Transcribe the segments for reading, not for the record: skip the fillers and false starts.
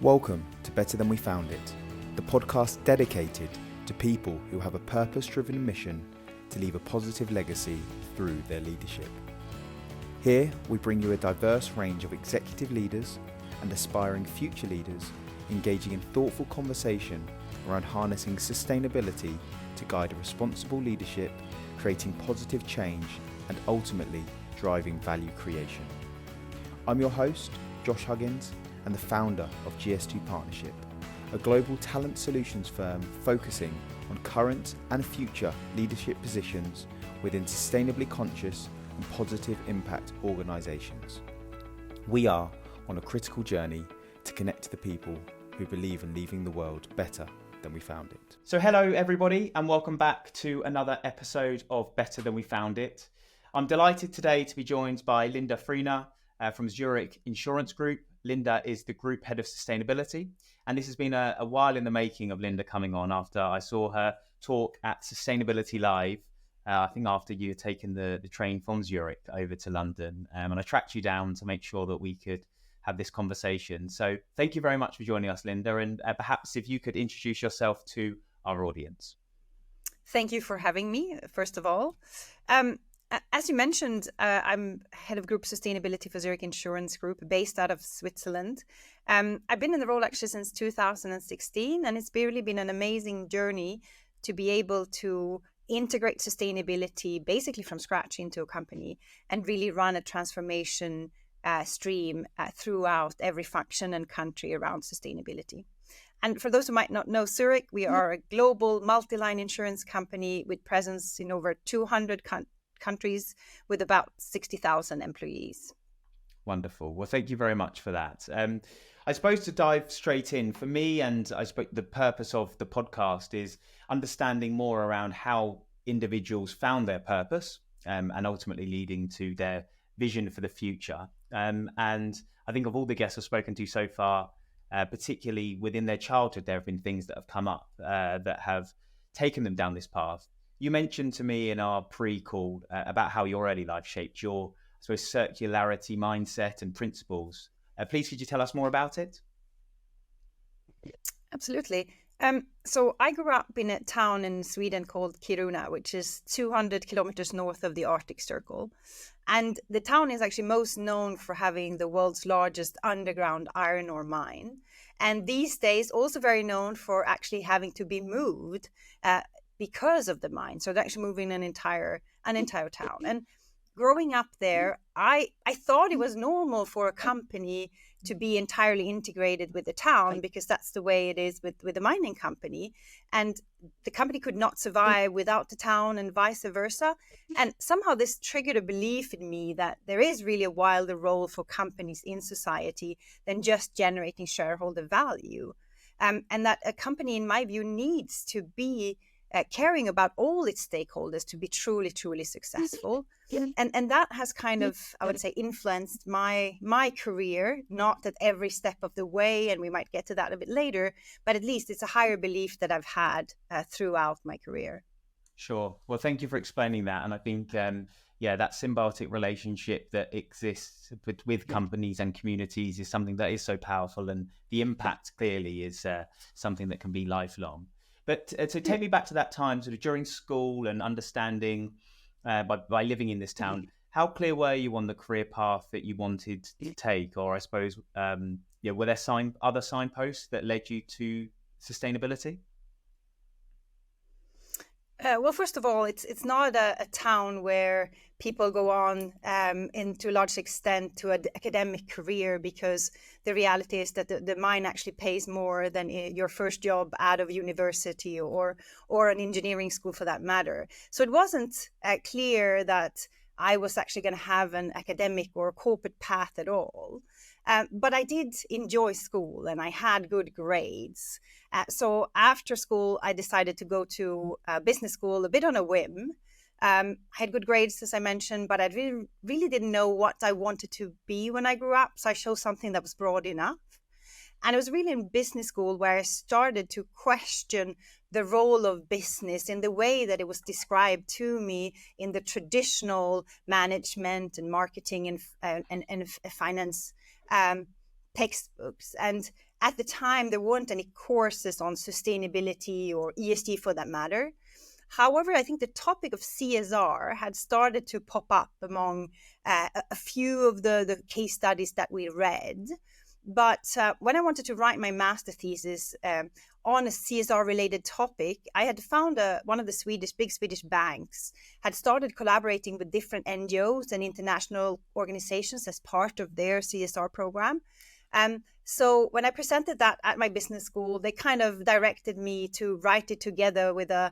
Welcome to Better Than We Found It, the podcast dedicated to people who have a purpose-driven mission to leave a positive legacy through their leadership. Here, we bring you a diverse range of executive leaders and aspiring future leaders engaging in thoughtful conversation around harnessing sustainability to guide a responsible leadership, creating positive change, and ultimately driving value creation. I'm your host, Josh Huggins, and the founder of GS2 Partnership, a global talent solutions firm focusing on current and future leadership positions within sustainably conscious and positive impact organisations. We are on a critical journey to connect to the people who believe in leaving the world better than we found it. So hello everybody and welcome back to another episode of Better Than We Found It. I'm delighted today to be joined by Linda Freiner from Zurich Insurance Group. Linda is the Group Head of Sustainability, and this has been a while in the making of Linda coming on after I saw her talk at Sustainability Live, I think after you had taken the train from Zurich over to London, and I tracked you down to make sure that we could have this conversation. So thank you very much for joining us, Linda, and perhaps if you could introduce yourself to our audience. Thank you for having me, first of all. As you mentioned, I'm head of group sustainability for Zurich Insurance Group, based out of Switzerland. I've been in the role actually since 2016, and it's really been an amazing journey to be able to integrate sustainability basically from scratch into a company and really run a transformation stream throughout every function and country around sustainability. And for those who might not know Zurich, we are a global multi-line insurance company with presence in over 200 countries with about 60,000 employees. Wonderful. Well, thank you very much for that. I suppose to dive straight in, for me, and I suppose the purpose of the podcast is understanding more around how individuals found their purpose and ultimately leading to their vision for the future. And I think of all the guests I've spoken to so far, particularly within their childhood, there have been things that have come up that have taken them down this path. You mentioned to me in our pre-call about how your early life shaped your, I suppose, circularity mindset and principles. Please, could you tell us more about it? Absolutely. So I grew up in a town in Sweden called Kiruna, which is 200 kilometers north of the Arctic Circle. And the town is actually most known for having the world's largest underground iron ore mine. And these days also very known for actually having to be moved because of the mine. So they're actually moving an entire town. And growing up there, I thought it was normal for a company to be entirely integrated with the town because that's the way it is with a mining company. And the company could not survive without the town and vice versa. And somehow this triggered a belief in me that there is really a wilder role for companies in society than just generating shareholder value. And that a company, in my view, needs to be caring about all its stakeholders to be truly, truly successful. And that has kind of, I would say, influenced my career, not at every step of the way, and we might get to that a bit later, but at least it's a higher belief that I've had throughout my career. Sure. Well, thank you for explaining that. And I think, that symbiotic relationship that exists with companies and communities is something that is so powerful, and the impact clearly is something that can be lifelong. But so take me back to that time, sort of during school and understanding by living in this town, how clear were you on the career path that you wanted to take? Or I suppose, were there other signposts that led you to sustainability? Well, first of all, it's not a town where people go on to a large extent to an academic career, because the reality is that the mine actually pays more than your first job out of university or an engineering school for that matter. So it wasn't clear that I was actually going to have an academic or corporate path at all. But I did enjoy school and I had good grades. So after school, I decided to go to business school a bit on a whim. I had good grades, as I mentioned, but I really didn't know what I wanted to be when I grew up. So I chose something that was broad enough. And it was really in business school where I started to question the role of business in the way that it was described to me in the traditional management and marketing and finance textbooks. And at the time, there weren't any courses on sustainability or ESG for that matter. However, I think the topic of CSR had started to pop up among a few of the case studies that we read. But when I wanted to write my master thesis on a CSR related topic, I had found one of the big Swedish banks had started collaborating with different NGOs and international organizations as part of their CSR program. So when I presented that at my business school, they kind of directed me to write it together with a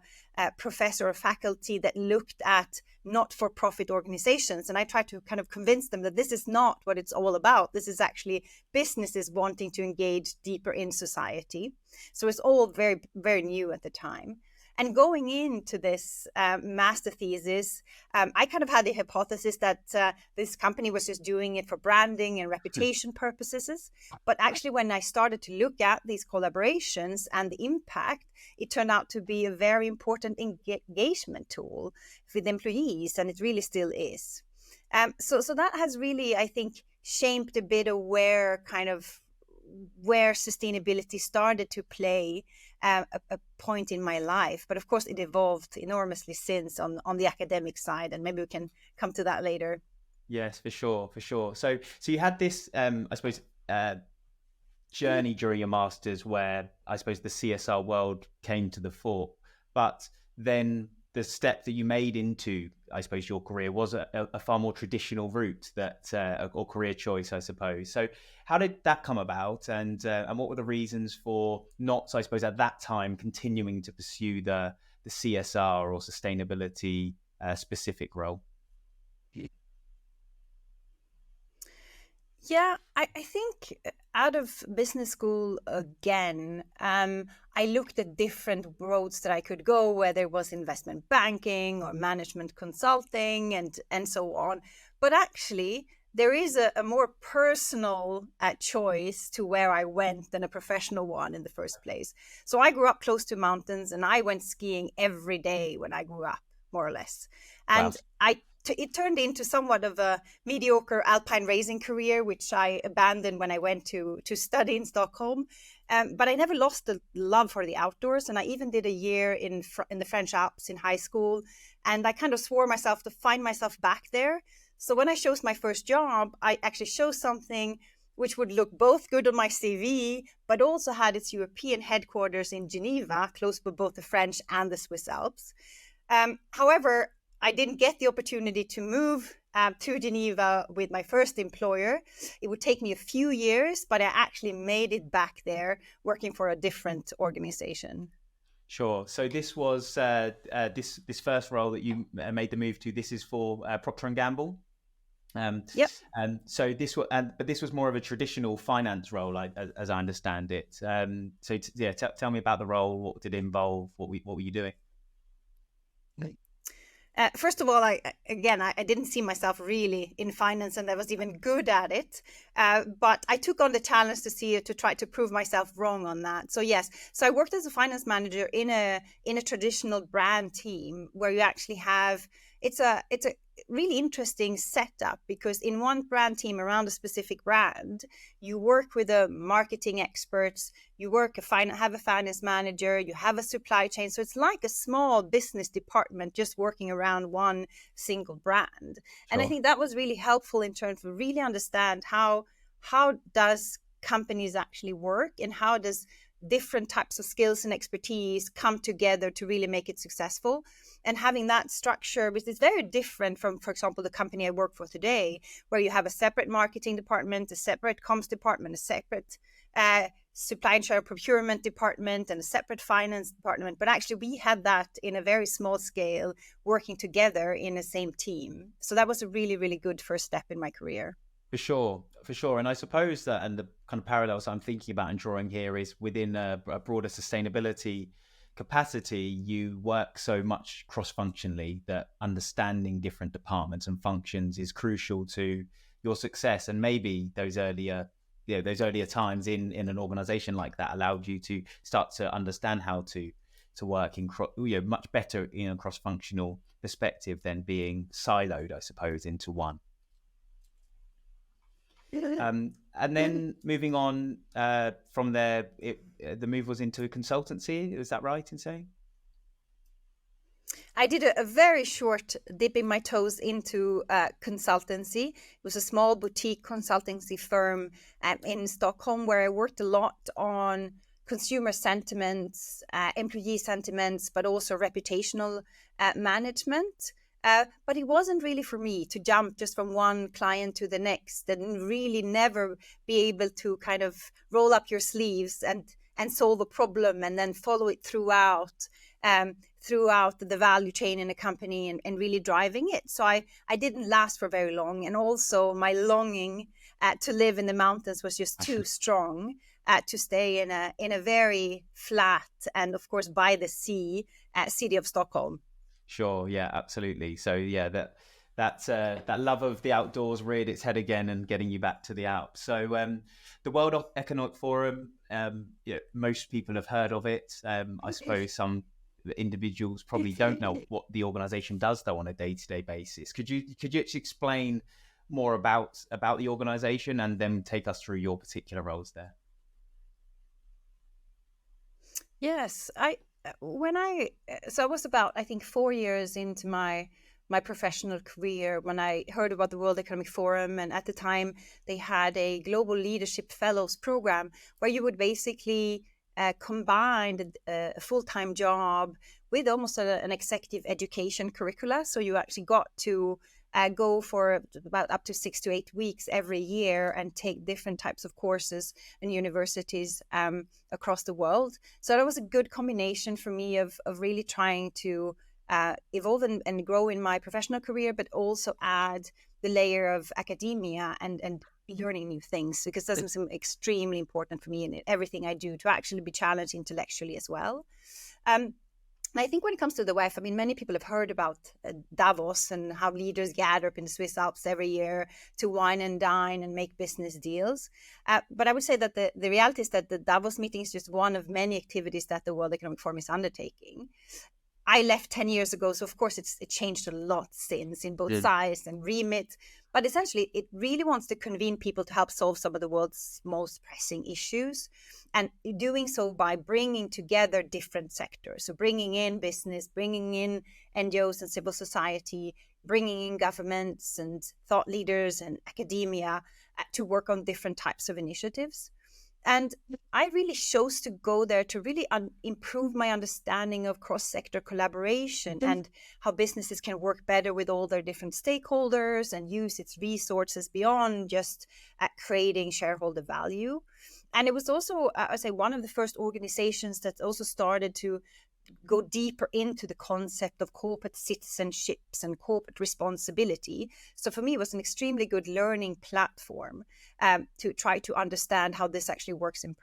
professor or faculty that looked at not-for-profit organizations. And I tried to kind of convince them that this is not what it's all about. This is actually businesses wanting to engage deeper in society. So it's all very, very new at the time. And going into this master thesis, I kind of had the hypothesis that this company was just doing it for branding and reputation purposes. But actually, when I started to look at these collaborations and the impact, it turned out to be a very important engagement tool with employees, and it really still is. So that has really, I think, shaped a bit of where sustainability started to play a point in my life. But of course, it evolved enormously since on the academic side, and maybe we can come to that later. Yes, for sure. So you had this, I suppose, journey during your masters where I suppose the CSR world came to the fore, but then the step that you made into, I suppose, your career was a far more traditional route or career choice, I suppose. So how did that come about, and what were the reasons for not, I suppose, at that time continuing to pursue the CSR or sustainability specific role? Yeah, I think out of business school again, I looked at different roads that I could go, whether it was investment banking or management consulting and so on. But actually, there is a more personal choice to where I went than a professional one in the first place. So I grew up close to mountains, and I went skiing every day when I grew up, more or less. And wow. It turned into somewhat of a mediocre alpine racing career, which I abandoned when I went to study in Stockholm. But I never lost the love for the outdoors. And I even did a year in the French Alps in high school. And I kind of swore myself to find myself back there. So when I chose my first job, I actually chose something which would look both good on my CV, but also had its European headquarters in Geneva, close to both the French and the Swiss Alps. However, I didn't get the opportunity to move to Geneva with my first employer. It would take me a few years, but I actually made it back there working for a different organization. Sure. So this was this first role that you made the move to. This is for Procter & Gamble. Yep. So this was, but this was more of a traditional finance role, as I understand it. Tell me about the role. What did it involve? What were you doing? First of all, I didn't see myself really in finance, and I was even good at it. But I took on the challenge to try to prove myself wrong on that. So yes, so I worked as a finance manager in a traditional brand team where you actually have it's a really interesting setup, because in one brand team around a specific brand, you work with the marketing experts, you have a finance manager, you have a supply chain. So it's like a small business department just working around one single brand. Sure. And I think that was really helpful in terms of really understand how does companies actually work, and how does different types of skills and expertise come together to really make it successful. And having that structure, which is very different from, for example, the company I work for today, where you have a separate marketing department, a separate comms department, a separate supply and share procurement department, and a separate finance department. But actually, we had that in a very small scale, working together in the same team. So that was a really, really good first step in my career. For sure. And I suppose that, and the kind of parallels I'm thinking about and drawing here is within a broader sustainability capacity, you work so much cross-functionally that understanding different departments and functions is crucial to your success. And maybe those earlier times in an organization like that allowed you to start to understand how to work in much better in a cross-functional perspective than being siloed, I suppose, into one. And then moving on from there, the move was into consultancy. Is that right in saying? I did a very short dipping my toes into consultancy. It was a small boutique consultancy firm in Stockholm where I worked a lot on consumer sentiments, employee sentiments, but also reputational management. But it wasn't really for me to jump just from one client to the next and really never be able to kind of roll up your sleeves and solve a problem and then follow it throughout the value chain in a company and really driving it. So I didn't last for very long. And also my longing to live in the mountains was just too strong to stay in a very flat and of course by the sea city of Stockholm. Sure. Yeah, absolutely. So yeah, that love of the outdoors reared its head again and getting you back to the Alps. So the World Economic Forum, most people have heard of it. I suppose some individuals probably don't know what the organization does though on a day-to-day basis. Could you just explain more about the organization and then take us through your particular roles there? Yes, I was about, I think, 4 years into my professional career when I heard about the World Economic Forum, and at the time they had a Global Leadership Fellows program where you would basically combine a full-time job with almost an executive education curricula. So you actually got to go for about up to 6 to 8 weeks every year and take different types of courses in universities across the world. So that was a good combination for me of really trying to evolve and grow in my professional career, but also add the layer of academia and learning new things, because that seems extremely important for me in everything I do, to actually be challenged intellectually as well. I think when it comes to the WEF, I mean, many people have heard about Davos and how leaders gather up in the Swiss Alps every year to wine and dine and make business deals. But I would say that the reality is that the Davos meeting is just one of many activities that the World Economic Forum is undertaking. I left 10 years ago, so of course it changed a lot since in both size and remit. But essentially, it really wants to convene people to help solve some of the world's most pressing issues, and doing so by bringing together different sectors. So bringing in business, bringing in NGOs and civil society, bringing in governments and thought leaders and academia to work on different types of initiatives. And I really chose to go there to really improve my understanding of cross-sector collaboration and how businesses can work better with all their different stakeholders and use its resources beyond just creating shareholder value. And it was also, I say, one of the first organizations that also started to go deeper into the concept of corporate citizenships and corporate responsibility. So for me, it was an extremely good learning platform to try to understand how this actually works in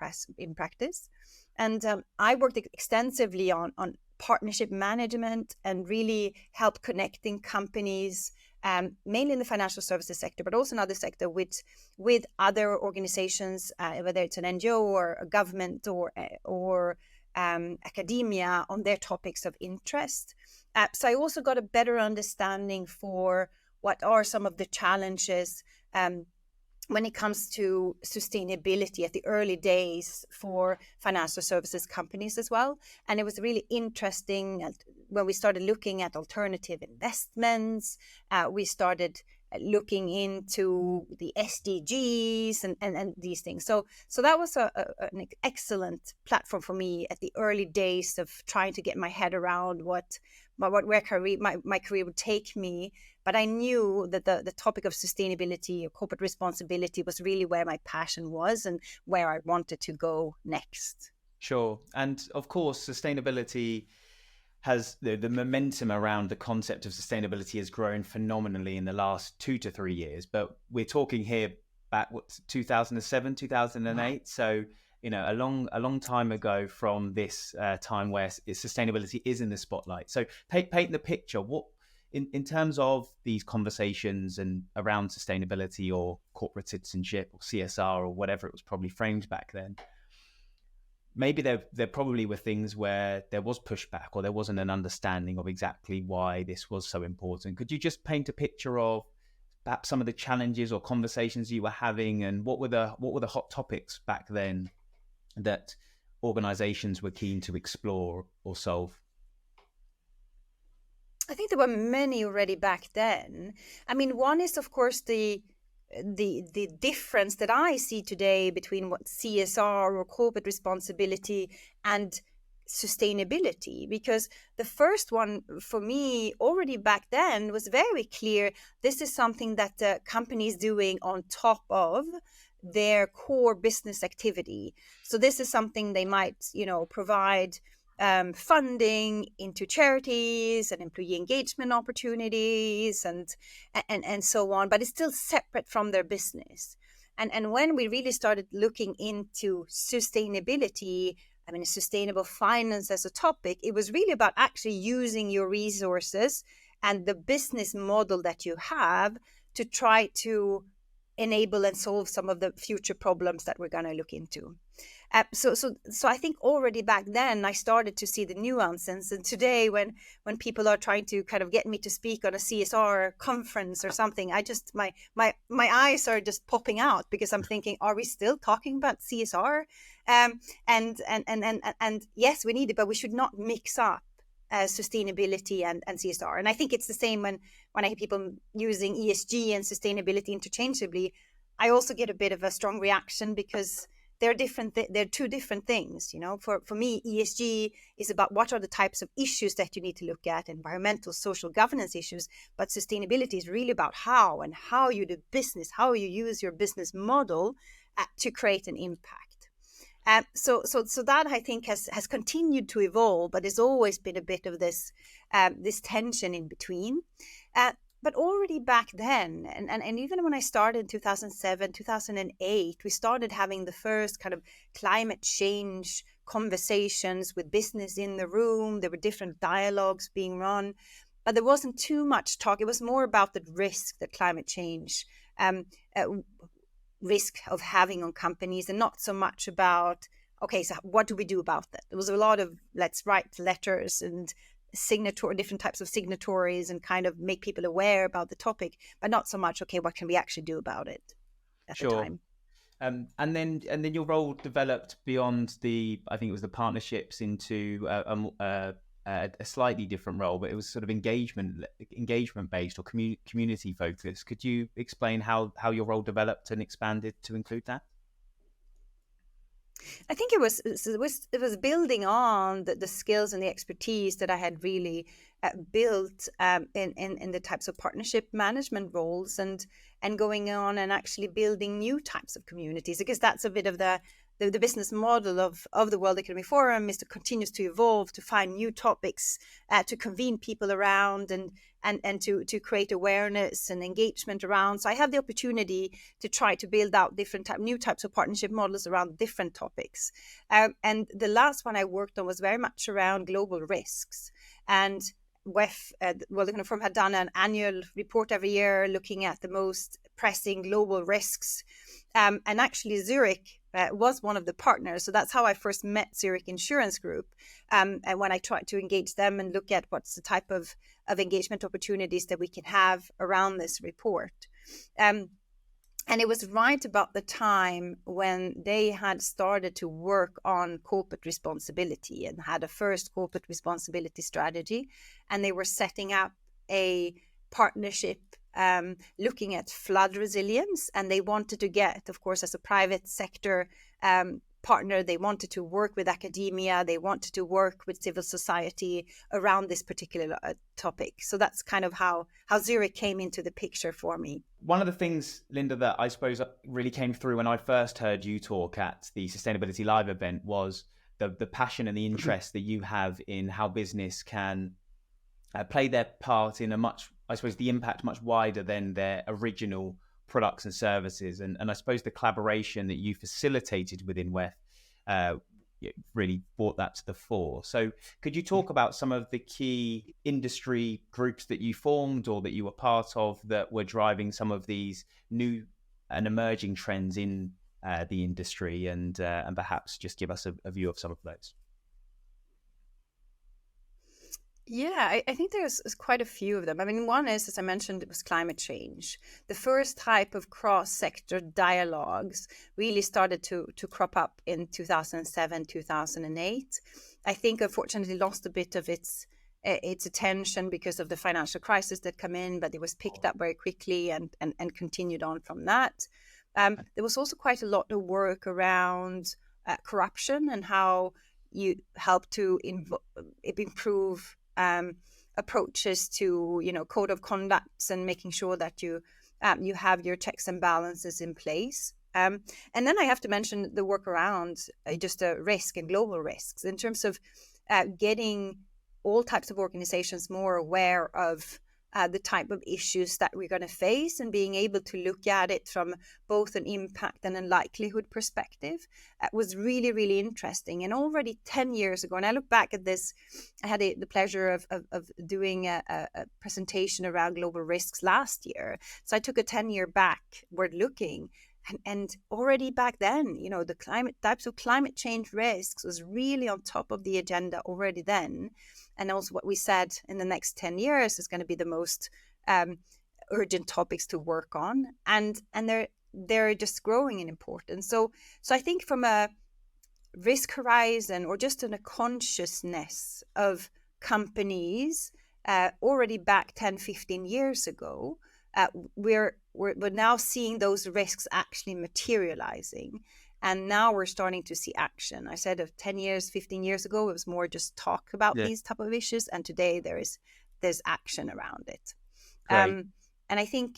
practice. And I worked extensively on partnership management and really help connecting companies, mainly in the financial services sector, but also in other sector with other organizations, whether it's an NGO or a government or academia on their topics of interest. So I also got a better understanding for what are some of the challenges when it comes to sustainability at the early days for financial services companies as well. And it was really interesting when we started looking at alternative investments. We started looking into the SDGs and these things. So that was an excellent platform for me at the early days of trying to get my head around where my career would take me. But I knew that the topic of sustainability or corporate responsibility was really where my passion was and where I wanted to go next. Sure. And of course, sustainability has the momentum around the concept of sustainability has grown phenomenally in the last 2 to 3 years. But we're talking here back 2007, 2008. So, a long time ago from this time where sustainability is in the spotlight. So paint the picture. What in terms of these conversations and around sustainability or corporate citizenship or CSR or whatever it was probably framed back then, maybe there probably were things where there was pushback or there wasn't an understanding of exactly why this was so important. Could you just paint a picture of perhaps some of the challenges or conversations you were having, and what were the hot topics back then that organizations were keen to explore or solve? I think there were many already back then. I mean, one is of course the difference that I see today between what CSR or corporate responsibility and sustainability, because the first one for me already back then was very clear. This is something that the company is doing on top of their core business activity. So this is something they might, provide funding into charities and employee engagement opportunities and so on, but it's still separate from their business. And when we really started looking into sustainability, I mean, sustainable finance as a topic, it was really about actually using your resources and the business model that you have to try to enable and solve some of the future problems that we're going to look into. So I think already back then I started to see the nuances. And today, when people are trying to kind of get me to speak on a CSR conference or something, I just my eyes are just popping out, because I'm thinking, are we still talking about CSR? And yes, we need it, but we should not mix up sustainability and CSR. And I think it's the same when I hear people using ESG and sustainability interchangeably. I also get a bit of a strong reaction, because they're different. They're two different things. For me, ESG is about what are the types of issues that you need to look at, environmental, social, governance issues. But sustainability is really about how you do business, how you use your business model to create an impact. So that I think has continued to evolve, but there's always been a bit of this tension in between. But already back then, and even when I started in 2007, 2008, we started having the first kind of climate change conversations with business in the room. There were different dialogues being run, but there wasn't too much talk. It was more about the risk that climate change risk of having on companies, and not so much about, okay, so what do we do about that? There was a lot of let's write letters and different types of signatories and kind of make people aware about the topic, but not so much, okay, what can we actually do about it at the time? And then your role developed beyond I think it was the partnerships, into a slightly different role, but it was sort of engagement based or community focused. Could you explain how your role developed and expanded to include that? I think it was building on the skills and the expertise that I had really built in the types of partnership management roles, and going on and actually building new types of communities, because that's a bit of the business model of the World Economic Forum, is to continues to evolve, to find new topics, to convene people around, and to create awareness and engagement around. So I have the opportunity to try to build out new types of partnership models around different topics. And the last one I worked on was very much around global risks. And WEF, World Economic Forum, had done an annual report every year looking at the most pressing global risks. And actually Zurich was one of the partners. So that's how I first met Zurich Insurance Group. And when I tried to engage them and look at what's the type of engagement opportunities that we can have around this report. And it was right about the time when they had started to work on corporate responsibility and had a first corporate responsibility strategy. And they were setting up a partnership looking at flood resilience. And they wanted to get, of course, as a private sector partner, they wanted to work with academia, they wanted to work with civil society around this particular topic. So that's kind of how Zurich came into the picture for me. One of the things, Linda, that I suppose really came through when I first heard you talk at the Sustainability Live event was the passion and the interest that you have in how business can play their part in the impact much wider than their original products and services. And I suppose the collaboration that you facilitated within WEF really brought that to the fore. So could you talk about some of the key industry groups that you formed or that you were part of that were driving some of these new and emerging trends in the industry, and perhaps just give us a view of some of those? Yeah, I think there's quite a few of them. I mean, one is, as I mentioned, it was climate change. The first type of cross-sector dialogues really started to crop up in 2007, 2008. I think, unfortunately, lost a bit of its attention because of the financial crisis that came in, but it was picked up very quickly and continued on from that. There was also quite a lot of work around corruption and how you help to improve approaches to, code of conducts and making sure that you have your checks and balances in place. And then I have to mention the work around just risk and global risks in terms of getting all types of organizations more aware of the type of issues that we're going to face and being able to look at it from both an impact and a likelihood perspective was really, really interesting. And already 10 years ago, and I look back at this, I had the pleasure of doing a presentation around global risks last year. So I took a 10-year backward looking. And already back then, the types of climate change risks was really on top of the agenda already then. And also what we said in the next 10 years is going to be the most urgent topics to work on. And they're just growing in importance. So I think from a risk horizon or just in a consciousness of companies already back 10, 15 years ago, we're now seeing those risks actually materializing. And now we're starting to see action. I said of 10 years, 15 years ago, it was more just talk about these type of issues. And today there's action around it. And I think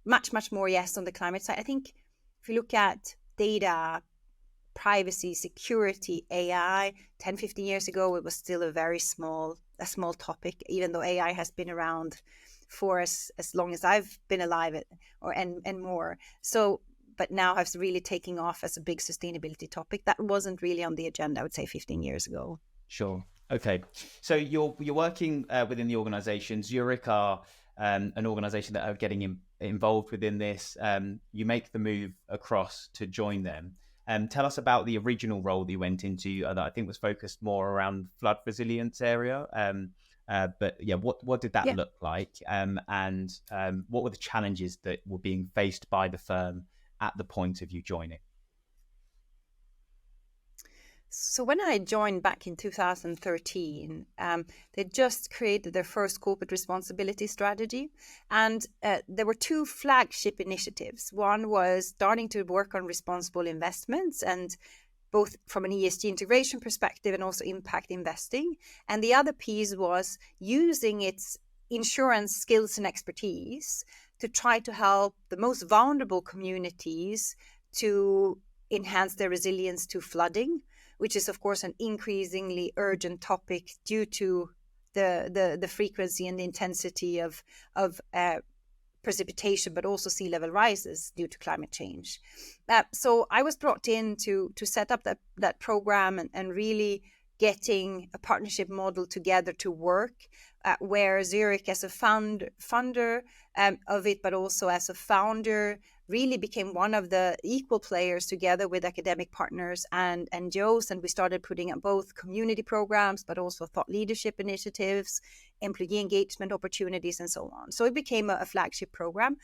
much, much more, yes, on the climate side. I think if you look at data, privacy, security, AI, 10, 15 years ago, it was still a small topic, even though AI has been around for as long as I've been alive and more. So, but now has really taken off as a big sustainability topic. That wasn't really on the agenda, I would say, 15 years ago. Sure. Okay. So you're working within the organization. Zurich are an organization that are getting involved within this. You make the move across to join them. Tell us about the original role that you went into that I think was focused more around flood resilience area. But yeah, what did that look like? And what were the challenges that were being faced by the firm at the point of you joining? So when I joined back in 2013, they just created their first corporate responsibility strategy. And there were two flagship initiatives. One was starting to work on responsible investments, and both from an ESG integration perspective and also impact investing. And the other piece was using its insurance skills and expertise to try to help the most vulnerable communities to enhance their resilience to flooding, which is, of course, an increasingly urgent topic due to the frequency and the intensity of precipitation, but also sea level rises due to climate change. So I was brought in to set up that program and really getting a partnership model together to work, where Zurich as a funder of it, but also as a founder, really became one of the equal players together with academic partners and NGOs. And we started putting up both community programs, but also thought leadership initiatives, employee engagement opportunities, and so on. So it became a flagship program.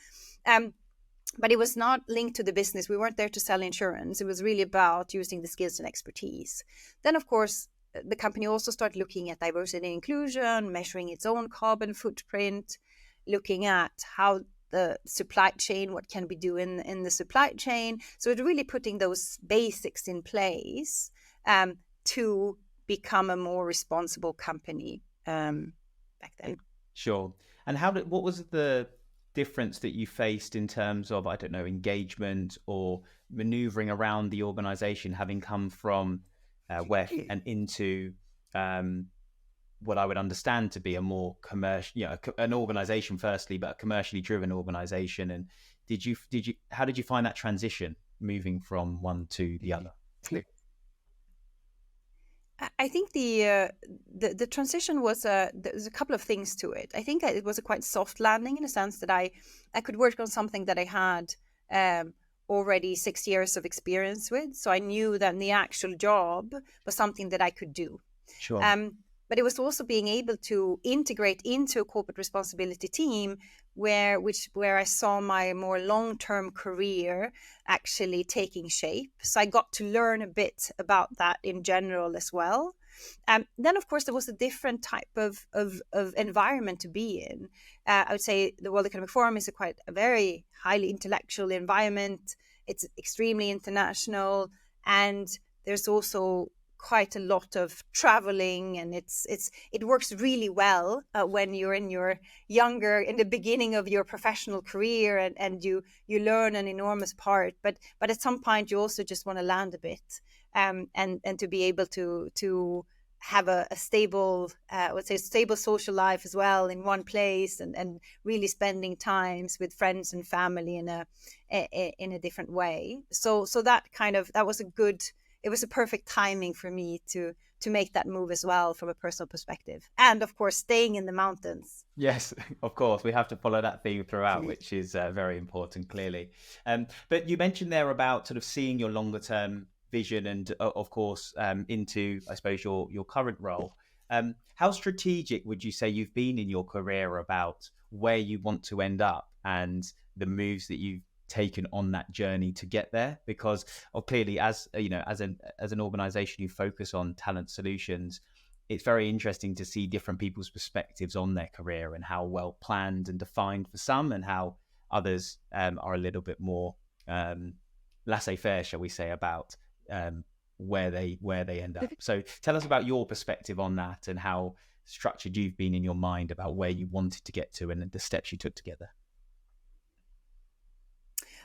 But it was not linked to the business. We weren't there to sell insurance. It was really about using the skills and expertise. Then, of course, the company also started looking at diversity and inclusion, measuring its own carbon footprint, looking at how the supply chain, what can we do in the supply chain. So it's really putting those basics in place to become a more responsible company back then. Sure. And what was the difference that you faced in terms of, I don't know, engagement or maneuvering around the organization, having come from WEF and into what I would understand to be a more commercial, an organization firstly, but a commercially driven organization. And how did you find that transition moving from one to the other? I think the transition was there's a couple of things to it. I think it was a quite soft landing in a sense that I could work on something that I had already 6 years of experience with. So I knew that the actual job was something that I could do. Sure. but it was also being able to integrate into a corporate responsibility team where I saw my more long-term career actually taking shape. So I got to learn a bit about that in general as well. Then, of course, there was a different type of environment to be in. I would say the World Economic Forum is a very highly intellectual environment. It's extremely international, and there's also quite a lot of traveling, and it works really well when you're in the beginning of your professional career, and you learn an enormous part. But at some point, you also just want to land a bit, and to be able to have a stable, stable social life as well in one place, and really spending times with friends and family in a different way. So that was it was a perfect timing for me to make that move as well from a personal perspective. And of course, staying in the mountains. Yes, of course. We have to follow that theme throughout, which is very important, clearly. But you mentioned there about sort of seeing your longer term vision and, of course, into, I suppose, your current role. How strategic would you say you've been in your career about where you want to end up and the moves that you've taken on that journey to get there? Because clearly, as an organization you focus on talent solutions, it's very interesting to see different people's perspectives on their career and how well planned and defined for some, and how others are a little bit more laissez-faire, shall we say, about where they end up. So tell us about your perspective on that and how structured you've been in your mind about where you wanted to get to and the steps you took together.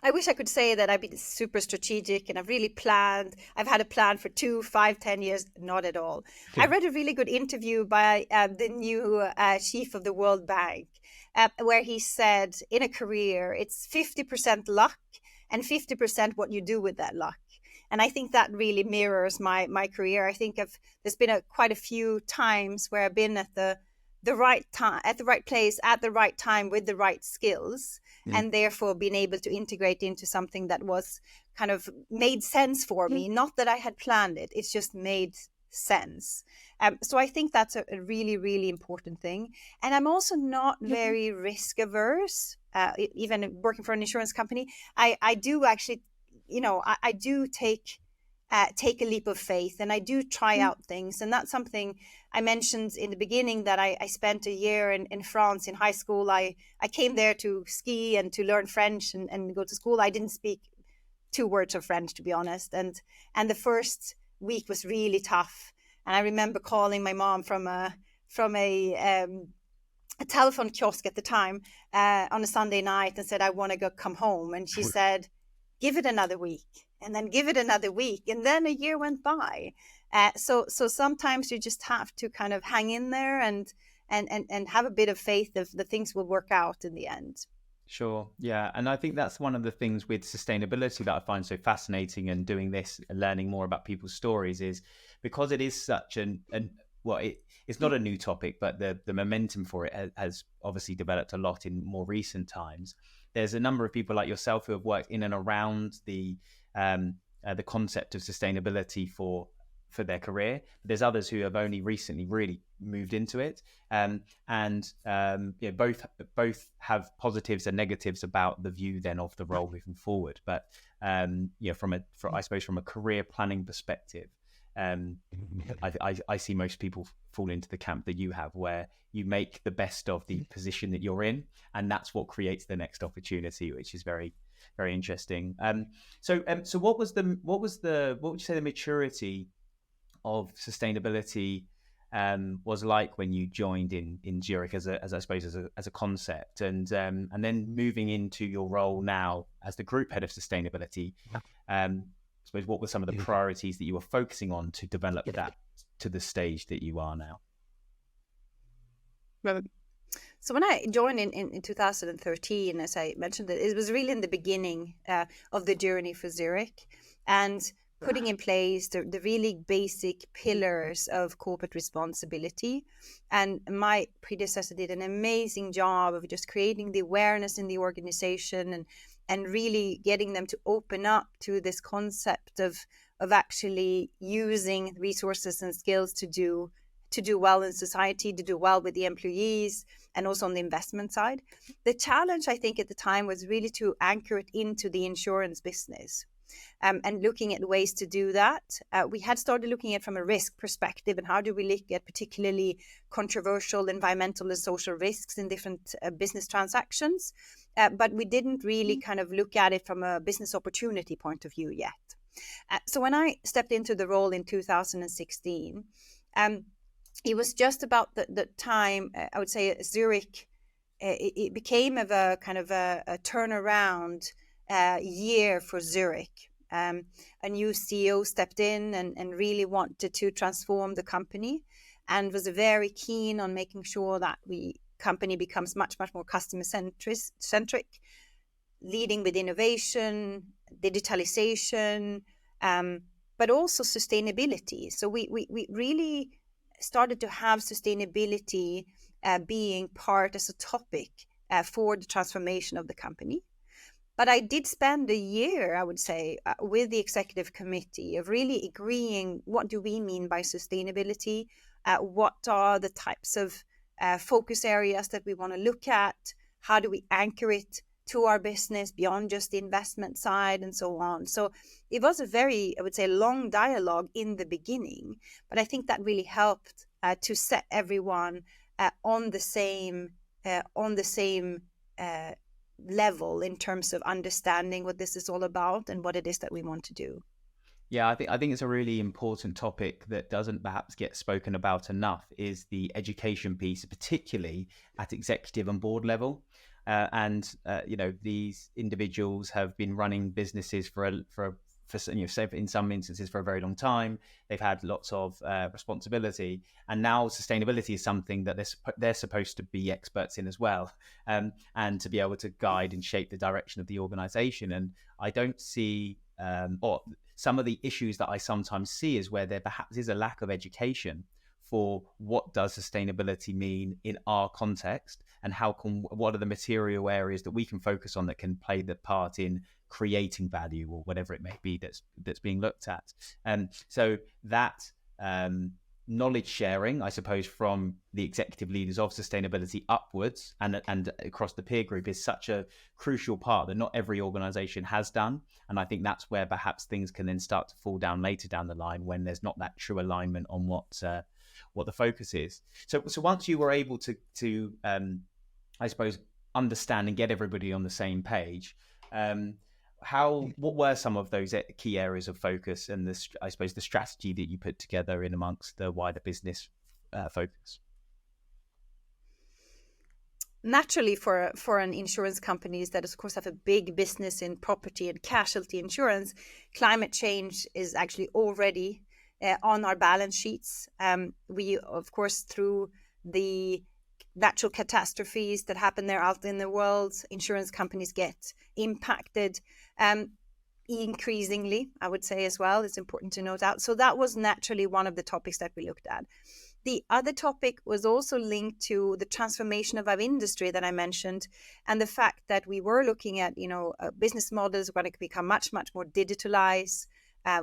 I wish I could say that I've been super strategic and I've really planned. I've had a plan for 2, 5, 10 years. Not at all. I read a really good interview by the new chief of the World Bank, where he said in a career, it's 50% luck and 50% what you do with that luck. And I think that really mirrors my career. I think there's been quite a few times where I've been at the right time, at the right place, at the right time with the right skills, and therefore being able to integrate into something that was kind of made sense for me. Not that I had planned it, it's just made sense. So I think that's a really, really important thing. And I'm also not very risk averse, even working for an insurance company. I do actually, I do take a leap of faith, and I do try out things. And that's something I mentioned in the beginning, that I spent a year in France in high school. I came there to ski and to learn French and go to school. I didn't speak 2 words of French, to be honest. And the first week was really tough. And I remember calling my mom from a telephone kiosk at the time on a Sunday night and said, I want to come home. And she said, give it another week, and then give it another week. And then a year went by. So sometimes you just have to kind of hang in there and have a bit of faith that the things will work out in the end. Sure. Yeah. And I think that's one of the things with sustainability that I find so fascinating, and doing this and learning more about people's stories, is because it is such it's not a new topic, but the momentum for it has obviously developed a lot in more recent times. There's a number of people like yourself who have worked in and around the concept of sustainability for their career. There's others who have only recently really moved into it, both have positives and negatives about the view then of the role moving forward. But from a career planning perspective, I see most people fall into the camp that you have, where you make the best of the position that you're in, and that's what creates the next opportunity, which is very, very interesting. So what would you say the maturity of sustainability was like when you joined in Zurich as a concept, and then moving into your role now as the group head of sustainability? I suppose, what were some of the priorities that you were focusing on to develop that to the stage that you are now? So when I joined in 2013, as I mentioned, it was really in the beginning of the journey for Zurich, and putting in place the really basic pillars of corporate responsibility. And my predecessor did an amazing job of just creating the awareness in the organization and really getting them to open up to this concept of actually using resources and skills to do to do well in society, to do well with the employees, and also on the investment side. The challenge, I think, at the time was really to anchor it into the insurance business. And looking at ways to do that. We had started looking at from a risk perspective, and how do we look at particularly controversial environmental and social risks in different business transactions. But we didn't really kind of look at it from a business opportunity point of view yet. So when I stepped into the role in 2016, it was just about the time, I would say, Zurich, it became of a kind of a turnaround year for Zurich. A new CEO stepped in and really wanted to transform the company, and was very keen on making sure that the company becomes much more customer centric, leading with innovation, digitalization, but also sustainability. So we really started to have sustainability being part as a topic for the transformation of the company. But I did spend a year, I would say, with the executive committee of really agreeing, what do we mean by sustainability? What are the types of focus areas that we want to look at? How do we anchor it to our business beyond just the investment side, and so on? So it was a very, I would say, long dialogue in the beginning, but I think that really helped to set everyone on the same level in terms of understanding what this is all about and what it is that we want to do. Yeah, I think it's a really important topic that doesn't perhaps get spoken about enough, is the education piece, particularly at executive and board level. These individuals have been running businesses for say in some instances for a very long time. They've had lots of responsibility, and now sustainability is something that they're supposed to be experts in as well, and to be able to guide and shape the direction of the organization. And I don't see, or some of the issues that I sometimes see is where there perhaps is a lack of education for what does sustainability mean in our context, and what are the material areas that we can focus on that can play the part in creating value, or whatever it may be that's being looked at. So that knowledge sharing, I suppose, from the executive leaders of sustainability upwards and across the peer group is such a crucial part that not every organization has done. And I think that's where perhaps things can then start to fall down later down the line, when there's not that true alignment on what the focus is. So once you were able to I suppose, understand and get everybody on the same page, what were some of those key areas of focus, and the strategy that you put together in amongst the wider business focus? Naturally, for an insurance companies that of course have a big business in property and casualty insurance, climate change is actually already on our balance sheets. We, of course, through the natural catastrophes that happen there out in the world, insurance companies get impacted increasingly, I would say, as well. It's important to note out. So that was naturally one of the topics that we looked at. The other topic was also linked to the transformation of our industry that I mentioned, and the fact that we were looking at, business models are going to become much more digitalized.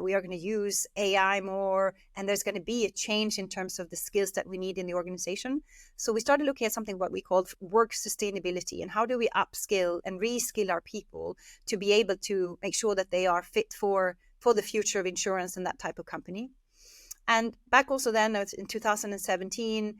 We are going to use AI more, and there's going to be a change in terms of the skills that we need in the organization. So we started looking at something what we called work sustainability, and how do we upskill and reskill our people to be able to make sure that they are fit for the future of insurance and that type of company. And back also then in 2017,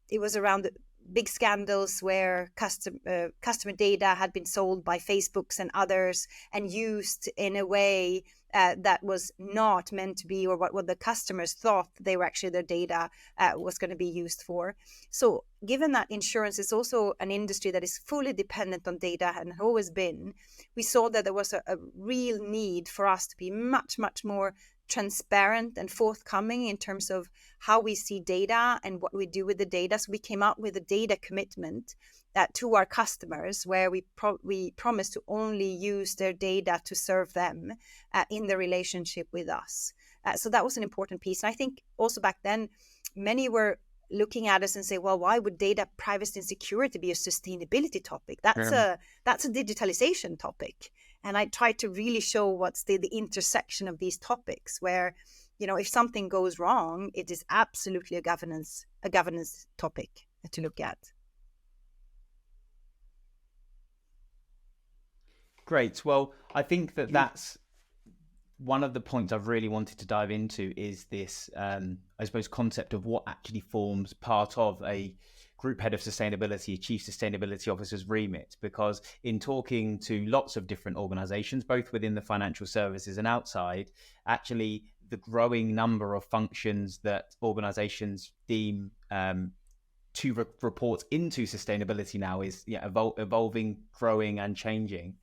it was around the big scandals where customer data had been sold by Facebooks and others and used in a way that was not meant to be, or what the customers thought their data was going to be used for. So given that insurance is also an industry that is fully dependent on data and always been, we saw that there was a real need for us to be much more transparent and forthcoming in terms of how we see data and what we do with the data. So we came out with a data commitment to our customers, where we promise to only use their data to serve them in the relationship with us. So that was an important piece. And I think also back then, many were looking at us and say, well, why would data privacy and security be a sustainability topic? That's a digitalization topic. And I tried to really show what's the intersection of these topics, where if something goes wrong, it is absolutely a governance topic to look at. Great. Well, I think that's one of the points I've really wanted to dive into is this, I suppose, concept of what actually forms part of a group head of sustainability, a chief sustainability officer's remit. Because in talking to lots of different organizations, both within the financial services and outside, actually the growing number of functions that organizations deem to report into sustainability now is evolving, growing and changing.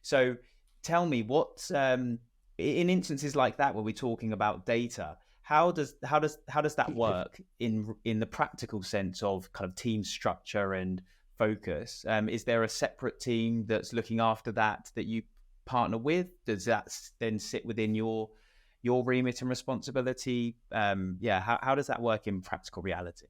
So tell me, what in instances like that where we're talking about data, how does that work in the practical sense of kind of team structure and focus? Is there a separate team that's looking after that you partner with? Does that then sit within your remit and responsibility? How does that work in practical reality?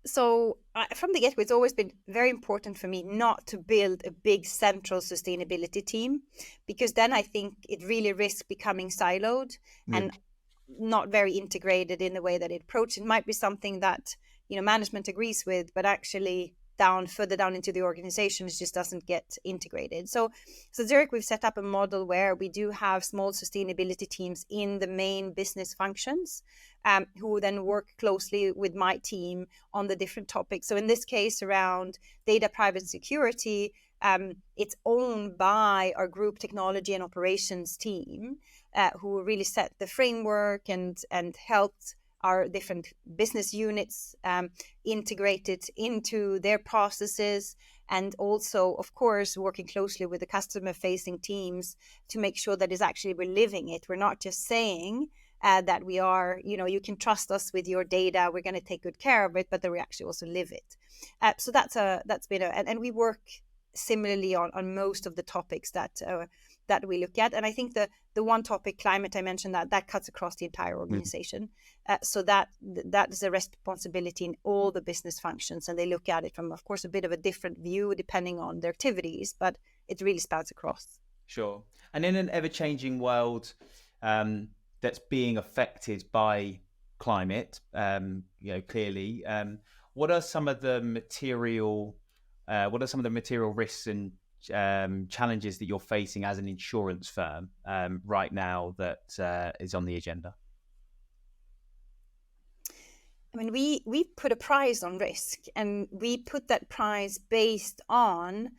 So from the get-go, it's always been very important for me not to build a big central sustainability team, because then I think it really risks becoming siloed and not very integrated in the way that it approaches. It might be something that management agrees with, but actually further down into the organization, it just doesn't get integrated. So Zurich, we've set up a model where we do have small sustainability teams in the main business functions, who then work closely with my team on the different topics. So in this case, around data privacy and security, it's owned by our group technology and operations team, who really set the framework and helped our different business units integrated into their processes, and also, of course, working closely with the customer-facing teams to make sure that we're living it. We're not just saying that we are, you can trust us with your data, we're going to take good care of it, but that we actually also live it. So that's been and we work similarly on most of the topics that we look at. And I think the one topic, climate, I mentioned that cuts across the entire organization. So that is a responsibility in all the business functions, and they look at it from, of course, a bit of a different view depending on their activities, but it really spans across. Sure. And in an ever-changing world that's being affected by climate, clearly, what are some of the material risks and challenges that you're facing as an insurance firm right now that is on the agenda? I mean, we put a price on risk, and we put that price based on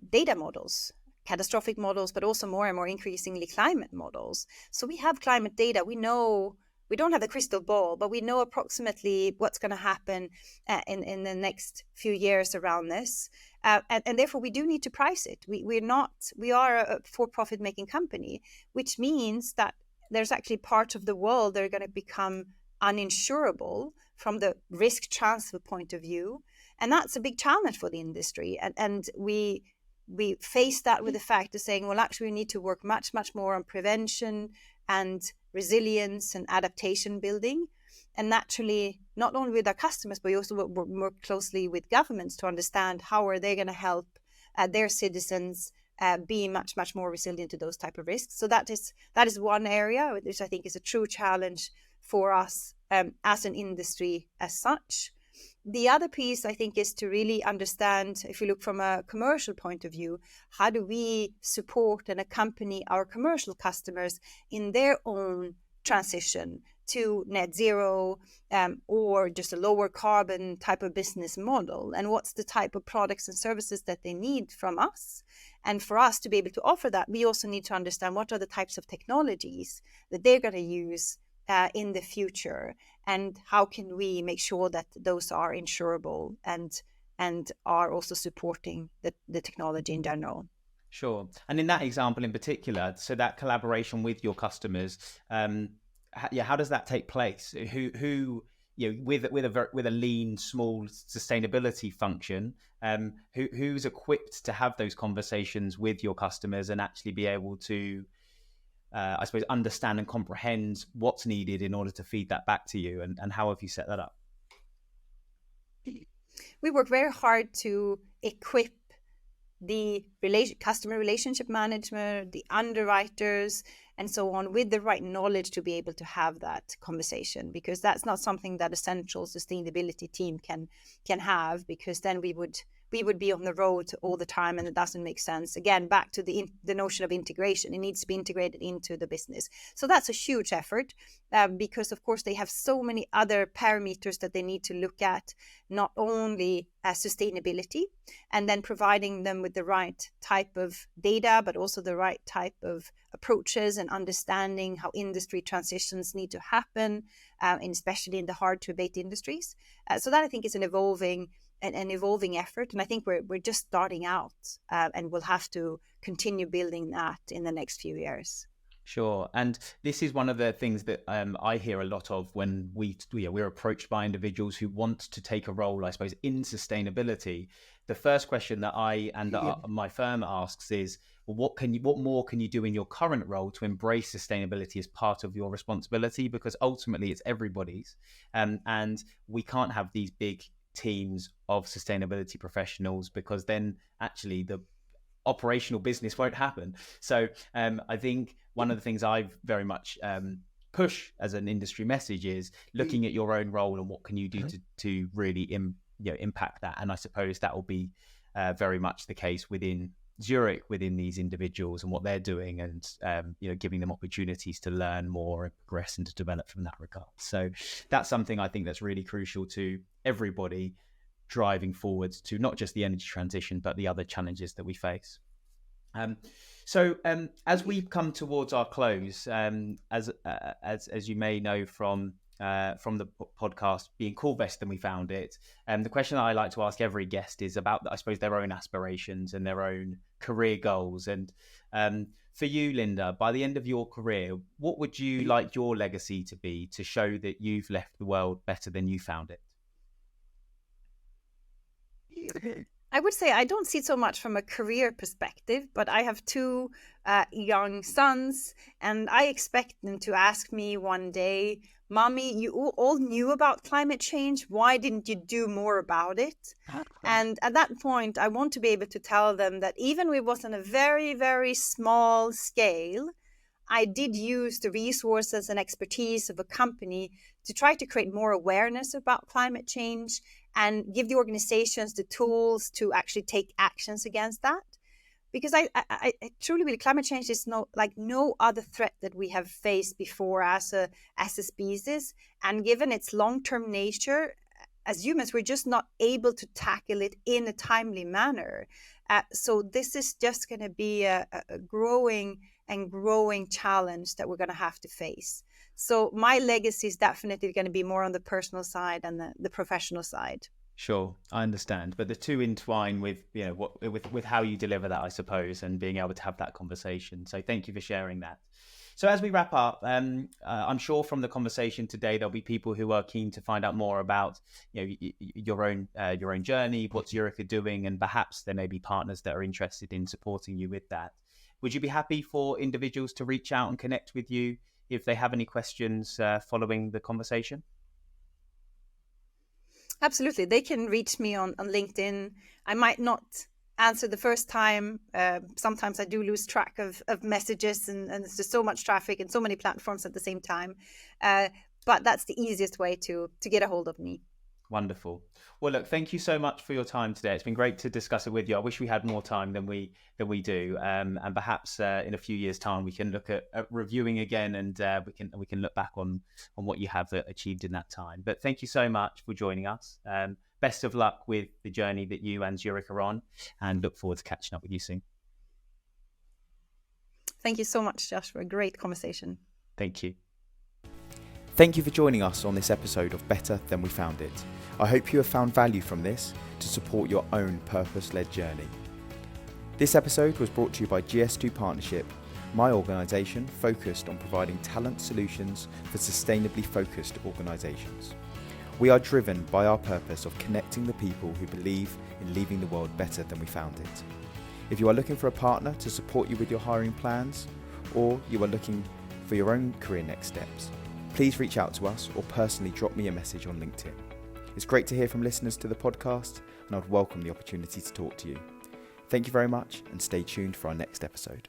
data models, catastrophic models, but also more and more increasingly climate models. So we have climate data. We know, we don't have the crystal ball, but we know approximately what's going to happen in the next few years around this. And therefore, we do need to price it. We are a for-profit making company, which means that there's actually parts of the world that are going to become uninsurable from the risk transfer point of view. And that's a big challenge for the industry. And we face that with the fact of saying, well, actually, we need to work much, much more on prevention and resilience and adaptation building. And naturally, not only with our customers, but we also work more closely with governments to understand how are they going to help their citizens be much, much more resilient to those type of risks. So that is one area which I think is a true challenge for us as an industry as such. The other piece, I think, is to really understand, if you look from a commercial point of view, how do we support and accompany our commercial customers in their own transition to net zero or just a lower carbon type of business model? And what's the type of products and services that they need from us? And for us to be able to offer that, we also need to understand what are the types of technologies that they're going to use in the future, and how can we make sure that those are insurable and are also supporting the technology in general. Sure. And in that example in particular, so that collaboration with your customers, how does that take place? Who with a lean, small sustainability function, who's equipped to have those conversations with your customers and actually be able to I suppose, understand and comprehend what's needed in order to feed that back to you, and how have you set that up? We work very hard to equip the customer relationship management, the underwriters, and so on, with the right knowledge to be able to have that conversation, because that's not something that a central sustainability team can have, because then we would be on the road all the time, and it doesn't make sense. Again, back to the notion of integration. It needs to be integrated into the business. So that's a huge effort, because of course they have so many other parameters that they need to look at, not only sustainability, and then providing them with the right type of data, but also the right type of approaches and understanding how industry transitions need to happen, and especially in the hard to abate industries. So that, I think, is an evolving effort, and I think we're just starting out, and we'll have to continue building that in the next few years. Sure. And this is one of the things that I hear a lot of when we're approached by individuals who want to take a role, I suppose, in sustainability. The first question that I and my firm asks is, well, what more can you do in your current role to embrace sustainability as part of your responsibility? Because ultimately it's everybody's, and we can't have these big teams of sustainability professionals, because then actually the operational business won't happen. So I think one of the things I've very much push as an industry message is looking at your own role and what can you do to really impact that. And I suppose that will be very much the case within Zurich, within these individuals and what they're doing, and giving them opportunities to learn more and progress and to develop from that regard. So that's something I think that's really crucial to everybody driving forwards to not just the energy transition, but the other challenges that we face. So as we come towards our close, as you may know from the podcast being called Best Than We Found It, the question that I like to ask every guest is about, I suppose, their own aspirations and their own career goals. And for you, Linda, by the end of your career, what would you like your legacy to be, to show that you've left the world better than you found it? I would say I don't see it so much from a career perspective, but I have two young sons, and I expect them to ask me one day, "Mommy, you all knew about climate change. Why didn't you do more about it?" And at that point, I want to be able to tell them that even if it was on a very, very small scale, I did use the resources and expertise of a company to try to create more awareness about climate change and give the organizations the tools to actually take actions against that. Because I truly believe climate change is no other threat that we have faced before as a species. And given its long-term nature, as humans, we're just not able to tackle it in a timely manner. So this is just going to be a growing challenge that we're going to have to face. So my legacy is definitely going to be more on the personal side and the professional side. Sure, I understand, but the two entwine with with how you deliver that, I suppose, and being able to have that conversation. So thank you for sharing that. So as we wrap up, I'm sure from the conversation today there'll be people who are keen to find out more about your own journey, what Zurich are doing, and perhaps there may be partners that are interested in supporting you with that. Would you be happy for individuals to reach out and connect with you if they have any questions following the conversation? Absolutely. They can reach me on LinkedIn. I might not answer the first time. Sometimes I do lose track of messages, and there's just so much traffic and so many platforms at the same time. But that's the easiest way to get a hold of me. Wonderful. Well, look, thank you so much for your time today. It's been great to discuss it with you. I wish we had more time than we do, and perhaps in a few years' time we can look at reviewing again, and we can look back on what you have achieved in that time. But thank you so much for joining us. Best of luck with the journey that you and Zurich are on, and look forward to catching up with you soon. Thank you so much, Josh, for a great conversation. Thank you. Thank you for joining us on this episode of Better Than We Found It. I hope you have found value from this to support your own purpose-led journey. This episode was brought to you by GS2 Partnership, my organisation focused on providing talent solutions for sustainably focused organisations. We are driven by our purpose of connecting the people who believe in leaving the world better than we found it. If you are looking for a partner to support you with your hiring plans, or you are looking for your own career next steps, please reach out to us or personally drop me a message on LinkedIn. It's great to hear from listeners to the podcast, and I'd welcome the opportunity to talk to you. Thank you very much and stay tuned for our next episode.